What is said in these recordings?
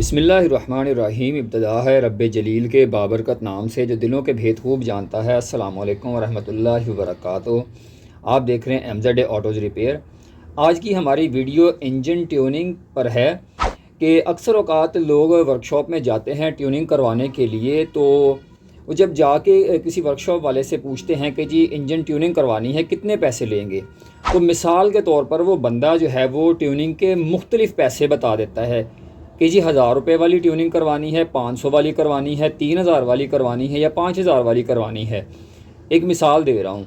बिस्मिल्लाहिर्रहमानिर्रहीम। इब्तिदा है रब्बे जलील के बाबरकत नाम से जो दिलों के भेद खूब जानता है। अस्सलामु अलैकुम वरहमतुल्लाहि वबरकातुहू। आप देख रहे हैं MZ ऑटोज़ रिपेयर। आज की हमारी वीडियो इंजन ट्यूनिंग पर है कि अक्सर औक़ात लोग वर्कशॉप में जाते हैं ट्यूनिंग करवाने के लिए, तो वो जब जाके किसी वर्कशॉप वाले से पूछते हैं कि जी इंजन ट्यूनिंग करवानी है, कितने पैसे लेंगे। तो मिसाल के तौर पर वो बंदा जो है वो ट्यूनिंग के मुख्तलिफ़ पैसे बता देता है कि जी 1000 रुपये वाली ट्यूनिंग करवानी है, 500 वाली करवानी है, 3000 वाली करवानी है या 5000 वाली करवानी है। एक मिसाल दे रहा हूँ,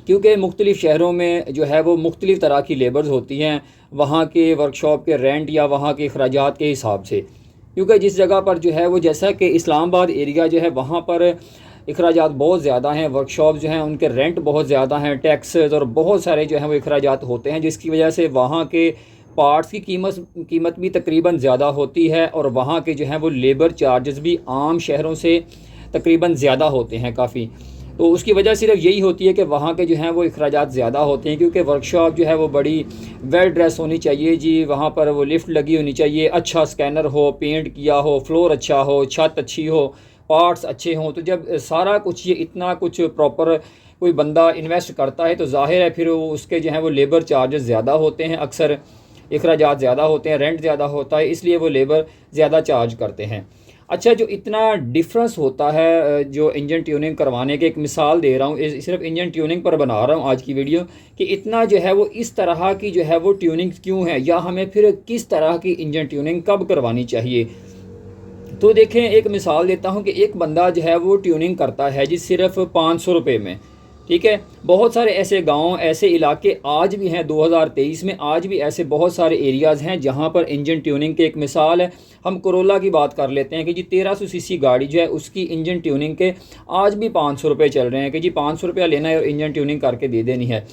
क्योंकि मुख्तलिफ़ शहरों में जो है वो मुख्तलिफ़ तरह की लेबर्स होती हैं, वहाँ के वर्कशॉप के रेंट या वहाँ के अखराजात के हिसाब से। क्योंकि जिस जगह पर जो है वो, जैसा कि इस्लामाबाद एरिया जो है वहाँ पर अखराजात बहुत ज़्यादा हैं, वर्कशॉप जो हैं उनके रेंट बहुत ज़्यादा हैं, टैक्सेस और बहुत सारे जो हैं वो अखराजात होते हैं, जिसकी वजह से वहाँ के पार्ट्स की कीमत भी तकरीबन ज़्यादा होती है और वहाँ के जो हैं वो लेबर चार्जेस भी आम शहरों से तकरीबन ज़्यादा होते हैं काफ़ी। तो उसकी वजह सिर्फ यही होती है कि वहाँ के जो हैं वो अखराजात ज़्यादा होते हैं, क्योंकि वर्कशॉप जो है वो बड़ी वेल ड्रेस होनी चाहिए जी, वहाँ पर वो लिफ्ट लगी होनी चाहिए, अच्छा स्कैनर हो, पेंट किया हो, फ्लोर अच्छा हो, छत अच्छी हो, पार्ट्स अच्छे हों। तो जब सारा कुछ ये इतना कुछ प्रॉपर कोई बंदा इन्वेस्ट करता है तो ज़ाहिर है फिर उसके जो हैं वो लेबर चार्जेस ज़्यादा होते हैं, अक्सर अखराजात ज़्यादा होते हैं, रेंट ज़्यादा होता है, इसलिए वो लेबर ज़्यादा चार्ज करते हैं। अच्छा, जो इतना डिफरेंस होता है जो इंजन ट्यूनिंग करवाने के, एक मिसाल दे रहा हूँ, सिर्फ इंजन ट्यूनिंग पर बना रहा हूँ आज की वीडियो, कि इतना जो है वो इस तरह की जो है वो ट्यूनिंग क्यों है, या हमें फिर किस तरह की इंजन ट्यूनिंग कब करवानी चाहिए। तो देखें, एक मिसाल देता हूँ कि एक बंदा जो है वो ट्यूनिंग करता है जी सिर्फ 500 रुपये में, ठीक है। बहुत सारे ऐसे गांव, ऐसे इलाके आज भी हैं 2023 में, आज भी ऐसे बहुत सारे एरियाज़ हैं जहां पर इंजन ट्यूनिंग के, एक मिसाल है, हम कोरोला की बात कर लेते हैं कि जी 1300 सीसी गाड़ी जो है उसकी इंजन ट्यूनिंग के आज भी 500 रुपये चल रहे हैं कि जी 500 रुपया लेना है और इंजन ट्यूनिंग करके दे देनी है।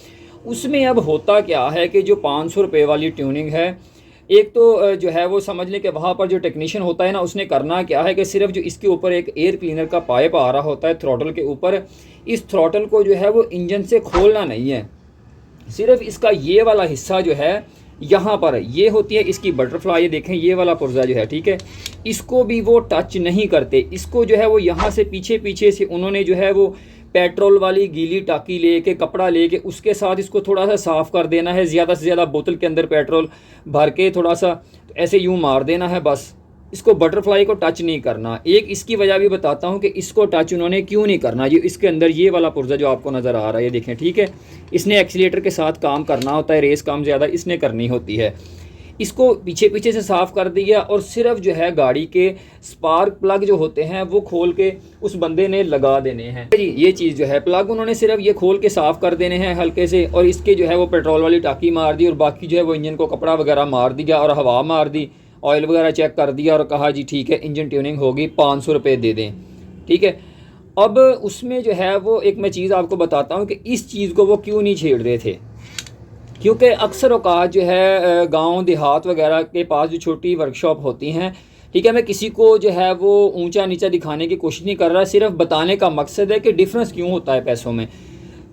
उसमें अब होता क्या है कि जो 500 रुपये वाली ट्यूनिंग है, एक तो जो है वो समझ लें कि वहाँ पर जो टेक्नीशियन होता है ना, उसने करना क्या है कि सिर्फ जो इसके ऊपर एक एयर क्लीनर का पाइप आ रहा होता है थ्रॉटल के ऊपर, इस थ्रॉटल को जो है वो इंजन से खोलना नहीं है, सिर्फ इसका ये वाला हिस्सा जो है यहाँ पर ये होती है इसकी बटरफ्लाई, ये देखें ये वाला पुर्जा जो है, ठीक है, इसको भी वो टच नहीं करते। इसको जो है वो यहाँ से पीछे पीछे से उन्होंने जो है वो पेट्रोल वाली गीली टाकी लेके, कपड़ा लेके उसके साथ इसको थोड़ा सा साफ़ कर देना है, ज़्यादा से ज़्यादा बोतल के अंदर पेट्रोल भर के थोड़ा सा ऐसे यूँ मार देना है बस। इसको बटरफ्लाई को टच नहीं करना। एक इसकी वजह भी बताता हूँ कि इसको टच उन्होंने क्यों नहीं करना। ये इसके अंदर ये वाला पुर्जा जो आपको नज़र आ रहा है, ये देखें, ठीक है, इसने एक्सीलेटर के साथ काम करना होता है, रेस काम ज़्यादा इसने करनी होती है। इसको पीछे पीछे से साफ़ कर दिया और सिर्फ जो है गाड़ी के स्पार्क प्लग जो होते हैं वो खोल के उस बंदे ने लगा देने हैं जी। ये चीज़ जो है प्लग उन्होंने सिर्फ ये खोल के साफ़ कर देने हैं हल्के से, और इसके जो है वो पेट्रोल वाली टाकी मार दी और बाकी जो है वो इंजन को कपड़ा वगैरह मार दिया और हवा मार दी, ऑयल वगैरह चेक कर दिया और कहा जी ठीक है इंजन ट्यूनिंग होगी, 500 रुपये दे दें, ठीक है। अब उसमें जो है वो एक मैं चीज़ आपको बताता हूँ कि इस चीज़ को वो क्यों नहीं छेड़ रहे थे, क्योंकि अक्सर औकात जो है गांव देहात वगैरह के पास जो छोटी वर्कशॉप होती हैं, ठीक है, मैं किसी को जो है वो ऊंचा नीचा दिखाने की कोशिश नहीं कर रहा, सिर्फ बताने का मकसद है कि डिफरेंस क्यों होता है पैसों में।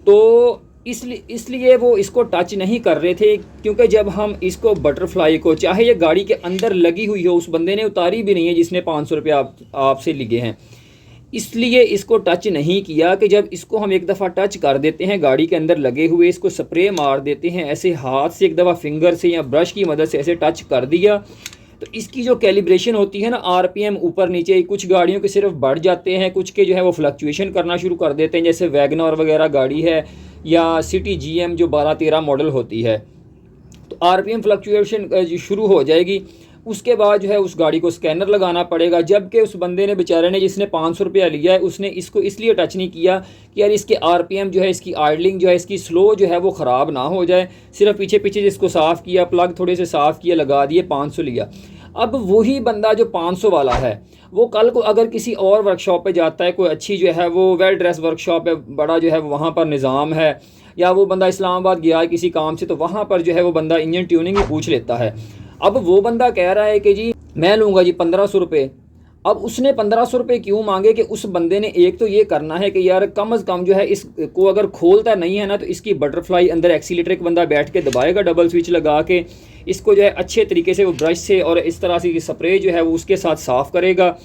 तो इसलिए वो इसको टच नहीं कर रहे थे, क्योंकि जब हम इसको बटरफ्लाई को, चाहे ये गाड़ी के अंदर लगी हुई हो, उस बंदे ने उतारी भी नहीं है जिसने 500 रुपये आपसे लिए हैं, इसलिए इसको टच नहीं किया कि जब इसको हम एक दफ़ा टच कर देते हैं गाड़ी के अंदर लगे हुए, इसको स्प्रे मार देते हैं ऐसे हाथ से, एक दफ़ा फिंगर से या ब्रश की मदद से ऐसे टच कर दिया, तो इसकी जो कैलिब्रेशन होती है ना, RPM ऊपर नीचे, कुछ गाड़ियों के सिर्फ बढ़ जाते हैं, कुछ के जो है वो फ्लक्चुएशन करना शुरू कर देते हैं, जैसे वैगनर वगैरह गाड़ी है या सिटी GM जो 12-13 मॉडल होती है, तो RPM फ्लक्चुएशन शुरू हो जाएगी। उसके बाद जो है उस गाड़ी को स्कैनर लगाना पड़ेगा, जबकि उस बंदे ने, बेचारे ने, जिसने 500 रुपया लिया है, उसने इसको इसलिए टच नहीं किया कि यार इसके RPM जो है, इसकी आइडलिंग जो है, इसकी स्लो जो है वो ख़राब ना हो जाए, सिर्फ पीछे पीछे जिसको साफ़ किया, प्लग थोड़े से साफ़ किया, लगा दिए, 500 लिया। अब वही बंदा जो 500 वाला है वो कल को अगर किसी और वर्कशॉप पे जाता है, कोई अच्छी जो है वो वेल ड्रेस वर्कशॉप है, बड़ा जो है वहाँ पर निज़ाम है, या वो बंदा इस्लामाबाद गया है किसी काम से, तो वहाँ पर जो है वो बंदा इंजन ट्यूनिंग ही पूछ लेता है। अब वो बंदा कह रहा है कि जी मैं लूँगा जी 1500 रुपये। अब उसने 1500 रुपये क्यों मांगे कि उस बंदे ने एक तो ये करना है कि यार कम अज़ कम जो है इसको अगर खोलता नहीं है ना तो इसकी बटरफ्लाई अंदर एक्सीलेटर एक बंदा बैठ के दबाएगा डबल स्विच लगा के, इसको जो है अच्छे तरीके से वो ब्रश से और इस तरह से स्प्रे जो है वो उसके साथ साफ़ करेगा,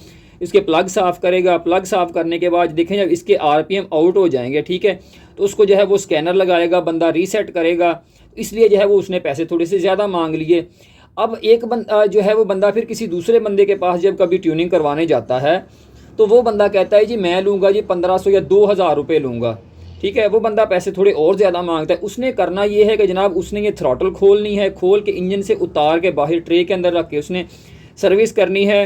इसके प्लग साफ़ करेगा। प्लग साफ़ करने के बाद देखें जब इसके आरपीएम आउट हो जाएंगे, ठीक है, तो उसको जो है वो स्कैनर लगाएगा, बंदा रीसेट करेगा। इसलिए जो है वो उसने पैसे थोड़े से ज़्यादा मांग लिए। अब एक बंदा जो है वो बंदा फिर किसी दूसरे बंदे के पास जब कभी ट्यूनिंग करवाने जाता है तो वो बंदा कहता है जी मैं लूँगा जी 1500 या 2000 रुपये लूँगा, ठीक है। वो बंदा पैसे थोड़े और ज़्यादा मांगता है। उसने करना ये है कि जनाब उसने ये थ्रॉटल खोलनी है, खोल के इंजन से उतार के बाहर ट्रे के अंदर रख के उसने सर्विस करनी है।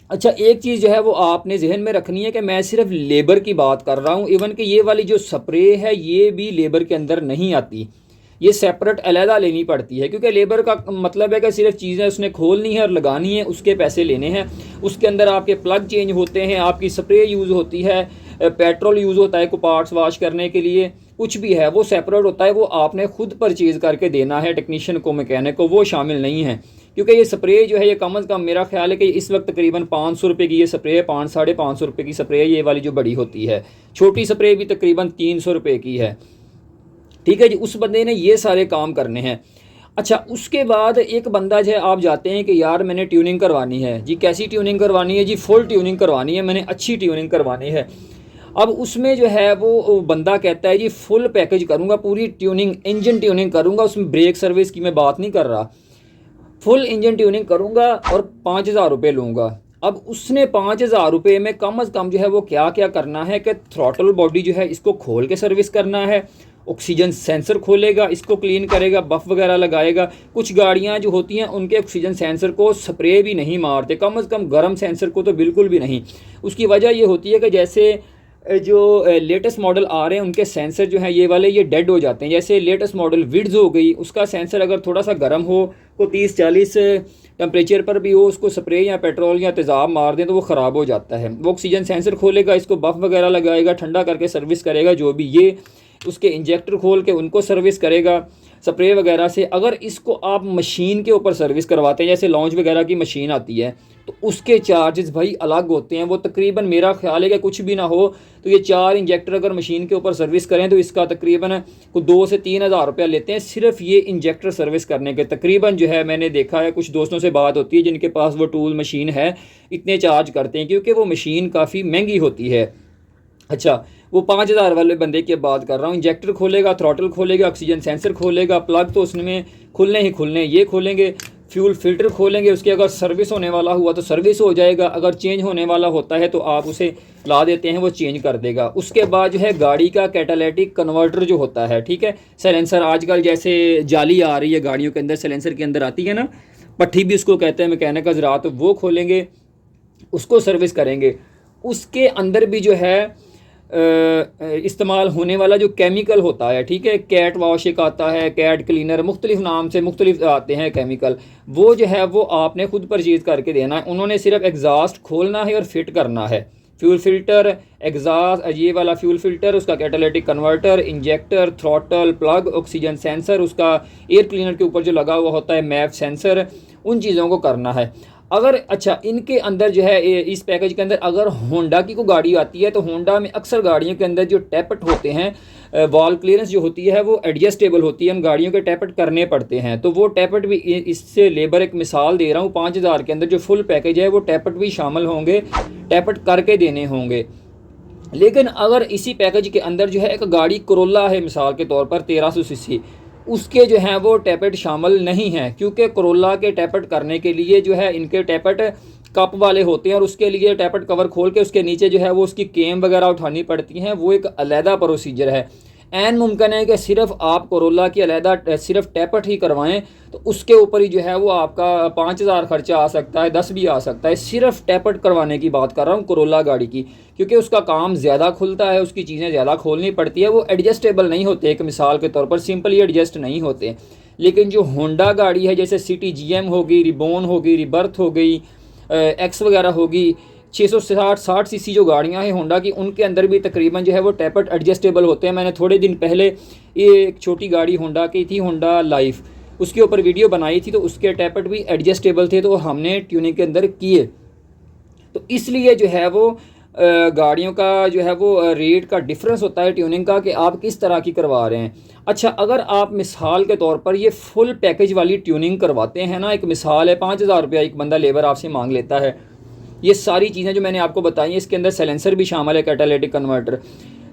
अच्छा, एक चीज़ जो है वो आपने जहन में रखनी है कि मैं सिर्फ लेबर की बात कर रहा हूँ, इवन कि ये वाली जो स्प्रे है ये भी लेबर के अंदर नहीं आती, ये सेपरेट अलहदा लेनी पड़ती है, क्योंकि लेबर का मतलब है कि सिर्फ चीज़ें उसने खोलनी है और लगानी है, उसके पैसे लेने हैं। उसके अंदर आपके प्लग चेंज होते हैं, आपकी स्प्रे यूज़ होती है, पेट्रोल यूज़ होता है को पार्ट्स वाश करने के लिए, कुछ भी है वो सेपरेट होता है, वो आपने खुद परचेज़ करके देना है टेक्नीशियन को, मैकेनिक को, वो शामिल नहीं है। क्योंकि ये स्प्रे जो है ये कम अज़ कम मेरा ख्याल है कि इस वक्त तकरीबन 500 रुपये की ये स्प्रे है, 500-550 रुपये की स्प्रे है ये वाली जो बड़ी होती है। छोटी स्प्रे भी तकरीबन 300 रुपये की है, ठीक है जी। उस बंदे ने ये सारे काम करने हैं। अच्छा, उसके बाद एक बंदा जो है आप जाते हैं कि यार मैंने ट्यूनिंग करवानी है जी। कैसी ट्यूनिंग करवानी है जी? फुल ट्यूनिंग करवानी है, मैंने अच्छी ट्यूनिंग करवानी है। अब उसमें जो है वो बंदा कहता है जी फुल पैकेज करूँगा, पूरी ट्यूनिंग, इंजन ट्यूनिंग करूँगा, उसमें ब्रेक सर्विस की मैं बात नहीं कर रहा, फुल इंजन ट्यूनिंग करूँगा और 5000 रुपये लूँगा। अब उसने 5000 रुपये में कम अज़ कम जो है वो क्या क्या करना है कि थ्रॉटल बॉडी जो है इसको खोल के सर्विस करना है, ऑक्सीजन सेंसर खोलेगा, इसको क्लीन करेगा, बफ़ वगैरह लगाएगा। कुछ गाड़ियां जो होती हैं उनके ऑक्सीजन सेंसर को स्प्रे भी नहीं मारते, कम अज़ कम गर्म सेंसर को तो बिल्कुल भी नहीं। उसकी वजह ये होती है कि जैसे जो लेटेस्ट मॉडल आ रहे हैं उनके सेंसर जो हैं ये वाले ये डेड हो जाते हैं। जैसे लेटेस्ट मॉडल विड्स हो गई, उसका सेंसर अगर थोड़ा सा गर्म हो को 30-40 टेम्परेचर पर भी हो, उसको स्प्रे या पेट्रोल या तेज़ाब मार दें तो वो ख़राब हो जाता है। वो ऑक्सीजन सेंसर खोलेगा, इसको बफ़ वगैरह लगाएगा, ठंडा करके सर्विस करेगा, जो भी ये उसके इंजेक्टर खोल के उनको सर्विस करेगा स्प्रे वगैरह से। अगर इसको आप मशीन के ऊपर सर्विस करवाते हैं, जैसे लॉन्च वगैरह की मशीन आती है, तो उसके चार्जेस भाई अलग होते हैं। वो तकरीबन मेरा ख्याल है कि कुछ भी ना हो तो ये 4 इंजेक्टर अगर मशीन के ऊपर सर्विस करें तो इसका तकरीबन 2 से 3 हज़ार रुपया लेते हैं सिर्फ ये इंजेक्टर सर्विस करने के। तकरीबन जो है मैंने देखा है, कुछ दोस्तों से बात होती है जिनके पास वो टूल मशीन है, इतने चार्ज करते हैं क्योंकि वो मशीन काफ़ी महंगी होती है। अच्छा, वो 5000 वाले बंदे की बात कर रहा हूँ। इंजेक्टर खोलेगा, थ्रॉटल खोलेगा, ऑक्सीजन सेंसर खोलेगा, प्लग तो उसमें खुलने ही खुलने, ये खोलेंगे, फ्यूल फिल्टर खोलेंगे, उसके अगर सर्विस होने वाला हुआ तो सर्विस हो जाएगा, अगर चेंज होने वाला होता है तो आप उसे ला देते हैं, वो चेंज कर देगा। उसके बाद जो है गाड़ी का कैटालिटिक कन्वर्टर जो होता है, ठीक है, साइलेंसर, आजकल जैसे जाली आ रही है गाड़ियों के अंदर, साइलेंसर के अंदर आती है ना, पट्टी भी उसको कहते हैं मैकेनिक हज़रात, तो वो खोलेंगे, उसको सर्विस करेंगे। उसके अंदर भी जो है इस्तेमाल होने वाला जो केमिकल होता है, ठीक है, कैट वॉश एक आता है, कैट क्लीनर, मुख्तलिफ नाम से मुख्तलिफ आते हैं केमिकल, वो जो है वो आपने खुद परचेज़ करके देना है। उन्होंने सिर्फ एग्जॉस्ट खोलना है और फिट करना है। फ्यूल फिल्टर, एग्जॉस्ट, ये वाला फ्यूल फिल्टर, उसका catalytic converter, injector, throttle, plug, oxygen sensor, उसका एयर क्लीनर के ऊपर जो लगा हुआ होता है मैप सेंसर, उन चीज़ों को करना है। अगर अच्छा इनके अंदर जो है इस पैकेज के अंदर अगर होंडा की कोई गाड़ी आती है तो होंडा में अक्सर गाड़ियों के अंदर जो टैपट होते हैं, वॉल क्लियरेंस जो होती है वो एडजस्टेबल होती है, हम गाड़ियों के टैपट करने पड़ते हैं, तो वो टैपट भी इससे लेबर, एक मिसाल दे रहा हूँ, 5000 के अंदर जो फुल पैकेज है वो टैपट भी शामिल होंगे, टैपट करके देने होंगे। लेकिन अगर इसी पैकेज के अंदर जो है एक गाड़ी कोरोला है मिसाल के तौर पर 1300 सीसी, उसके जो हैं वो टैपट शामिल नहीं हैं, क्योंकि कोरोला के टैपट करने के लिए जो है इनके टैपट कप वाले होते हैं और उसके लिए टैपट कवर खोल के उसके नीचे जो है वो उसकी केम वगैरह उठानी पड़ती हैं, वो एक अलहदा प्रोसीजर है। ऐन मुमकिन है कि सिर्फ आप कोरोला की अलहदा सिर्फ टैपट ही करवाएं तो उसके ऊपर ही जो है वो आपका 5000 खर्चा आ सकता है, 10 भी आ सकता है। सिर्फ टैपट करवाने की बात कर रहा हूँ कोरोला गाड़ी की, क्योंकि उसका काम ज़्यादा खुलता है, उसकी चीज़ें ज़्यादा खोलनी पड़ती है, वो एडजस्टेबल नहीं होते, एक मिसाल के तौर पर सिंपली एडजस्ट नहीं होते। लेकिन जो होंडा गाड़ी है, जैसे सिटी GM होगी, रिबोन होगी, रिबर्थ हो गई, एक्स वगैरह होगी, 660 सीसी जो गाड़ियां हैं होंडा की, उनके अंदर भी तकरीबन जो है वो टैपट एडजस्टेबल होते हैं। मैंने थोड़े दिन पहले ये एक छोटी गाड़ी होंडा की थी, होंडा लाइफ, उसके ऊपर वीडियो बनाई थी, तो उसके टैपट भी एडजस्टेबल थे, तो हमने ट्यूनिंग के अंदर किए। तो इसलिए जो है वो गाड़ियों का जो है वो रेट का डिफरेंस होता है ट्यूनिंग का, कि आप किस तरह की करवा रहे हैं। अच्छा, अगर आप मिसाल के तौर पर ये फुल पैकेज वाली ट्यूनिंग करवाते हैं ना, एक मिसाल है 5,000 रुपया एक बंदा लेबर आपसे मांग लेता है, ये सारी चीज़ें जो मैंने आपको बताई हैं, इसके अंदर साइलेंसर भी शामिल है, कैटालिटिक कन्वर्टर,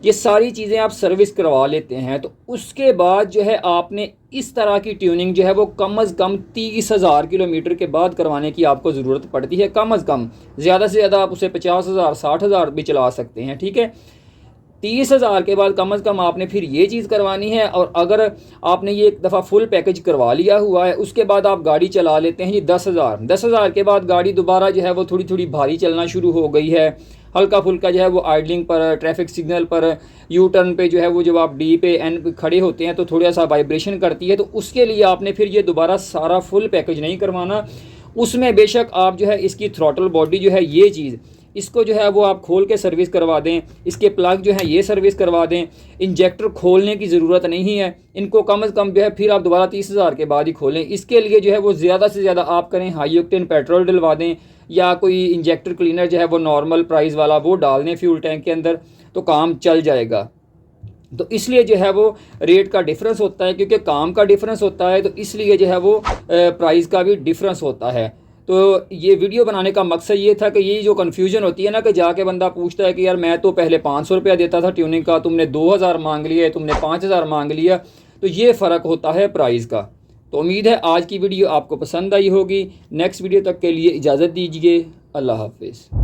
ये सारी चीज़ें आप सर्विस करवा लेते हैं, तो उसके बाद जो है आपने इस तरह की ट्यूनिंग जो है वो कम अज़ कम 30,000 किलोमीटर के बाद करवाने की आपको ज़रूरत पड़ती है, कम अज़ कम। ज़्यादा से ज़्यादा आप उसे 50,000 60,000 भी चला सकते हैं, ठीक है। 30,000 के बाद कम अज़ कम आपने फिर ये चीज़ करवानी है। और अगर आपने ये एक दफ़ा फुल पैकेज करवा लिया हुआ है, उसके बाद आप गाड़ी चला लेते हैं जी 10,000 के बाद गाड़ी दोबारा जो है वो थोड़ी थोड़ी भारी चलना शुरू हो गई है, हल्का फुल्का जो है वो आइडलिंग पर, ट्रैफिक सिग्नल पर, यू टर्न पे जो है वो जब आप डी पे एन पे खड़े होते हैं तो थोड़ा सा वाइब्रेशन करती है, तो उसके लिए आपने फिर ये दोबारा सारा फुल पैकेज नहीं करवाना। उसमें बेशक आप जो है इसकी थ्रॉटल बॉडी जो है ये चीज़, इसको जो है वो आप खोल के सर्विस करवा दें, इसके प्लग जो है ये सर्विस करवा दें, इंजेक्टर खोलने की ज़रूरत नहीं है, इनको कम से कम जो है फिर आप दोबारा 30,000 के बाद ही खोलें। इसके लिए जो है वो ज़्यादा से ज़्यादा आप करें हाई ऑक्टेन पेट्रोल डलवा दें, या कोई इंजेक्टर क्लीनर जो है वो नॉर्मल प्राइस वाला वो डाल दें फ्यूल टैंक के अंदर, तो काम चल जाएगा। तो इसलिए जो है वो रेट का डिफरेंस होता है, क्योंकि काम का डिफरेंस होता है, तो इसलिए जो है वो प्राइस का भी डिफरेंस होता है। तो ये वीडियो बनाने का मकसद ये था कि ये जो कन्फ्यूजन होती है ना, कि जाके बंदा पूछता है कि यार मैं तो पहले 500 रुपया देता था ट्यूनिंग का, तुमने 2,000 मांग लिया, तुमने 5,000 मांग लिया, तो ये फ़र्क होता है प्राइस का। तो उम्मीद है आज की वीडियो आपको पसंद आई होगी। नेक्स्ट वीडियो तक के लिए इजाज़त दीजिए। अल्लाह हाफिज़।